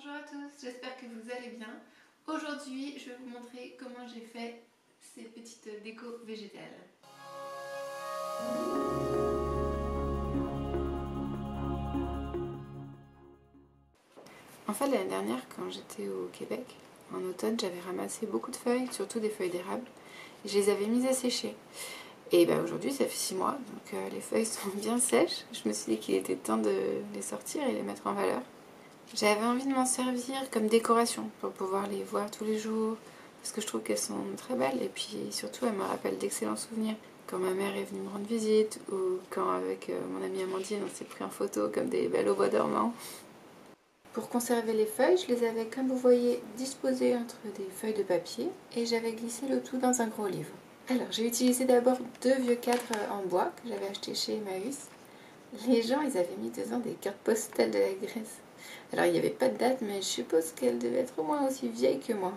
Bonjour à tous, j'espère que vous allez bien. Aujourd'hui, je vais vous montrer comment j'ai fait ces petites décos végétales. En fait, l'année dernière, quand j'étais au Québec, en automne, j'avais ramassé beaucoup de feuilles, surtout des feuilles d'érable, et je les avais mises à sécher. Et ben aujourd'hui, ça fait 6 mois, donc les feuilles sont bien sèches. Je me suis dit qu'il était temps de les sortir et les mettre en valeur. J'avais envie de m'en servir comme décoration pour pouvoir les voir tous les jours, parce que je trouve qu'elles sont très belles et puis surtout elles me rappellent d'excellents souvenirs. Quand ma mère est venue me rendre visite ou quand avec mon amie Amandine on s'est pris en photo comme des belles au bois dormant. Pour conserver les feuilles, je les avais, comme vous voyez, disposées entre des feuilles de papier et j'avais glissé le tout dans un gros livre. Alors j'ai utilisé d'abord 2 vieux cadres en bois que j'avais achetés chez Emmaüs. Les gens, ils avaient mis dedans des cartes postales de la Grèce. Alors il n'y avait pas de date, mais je suppose qu'elle devait être au moins aussi vieille que moi.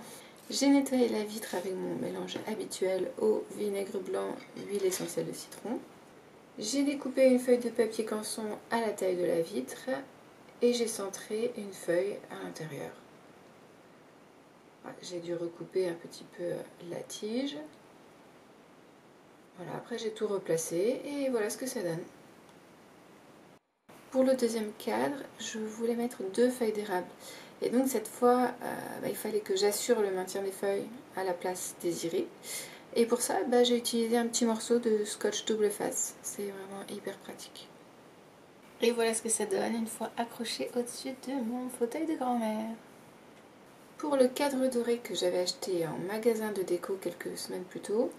J'ai nettoyé la vitre avec mon mélange habituel eau, vinaigre blanc, huile essentielle de citron. J'ai découpé une feuille de papier canson à la taille de la vitre et j'ai centré une feuille à l'intérieur. J'ai dû recouper un petit peu la tige. Voilà, après j'ai tout replacé et voilà ce que ça donne. Pour le deuxième cadre, je voulais mettre 2 feuilles d'érable. Et donc cette fois, il fallait que j'assure le maintien des feuilles à la place désirée. Et pour ça, j'ai utilisé un petit morceau de scotch double face. C'est vraiment hyper pratique. Et voilà ce que ça donne une fois accroché au-dessus de mon fauteuil de grand-mère. Pour le cadre doré que j'avais acheté en magasin de déco quelques semaines plus tôt,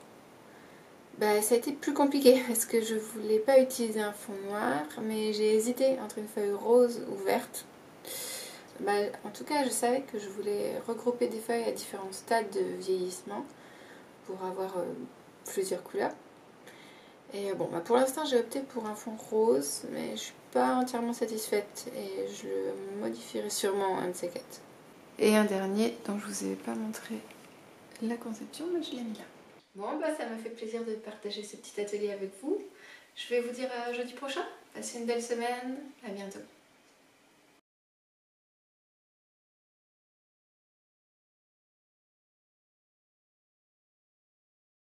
ça a été plus compliqué parce que je voulais pas utiliser un fond noir, mais j'ai hésité entre une feuille rose ou verte. En tout cas, je savais que je voulais regrouper des feuilles à différents stades de vieillissement pour avoir plusieurs couleurs. Et pour l'instant, j'ai opté pour un fond rose, mais je suis pas entièrement satisfaite et je le modifierai sûrement un de ces quatre. Et un dernier dont je vous ai pas montré la conception, mais je l'ai mis là. Bon, ça m'a fait plaisir de partager ce petit atelier avec vous. Je vais vous dire à jeudi prochain. Passez une belle semaine. À bientôt.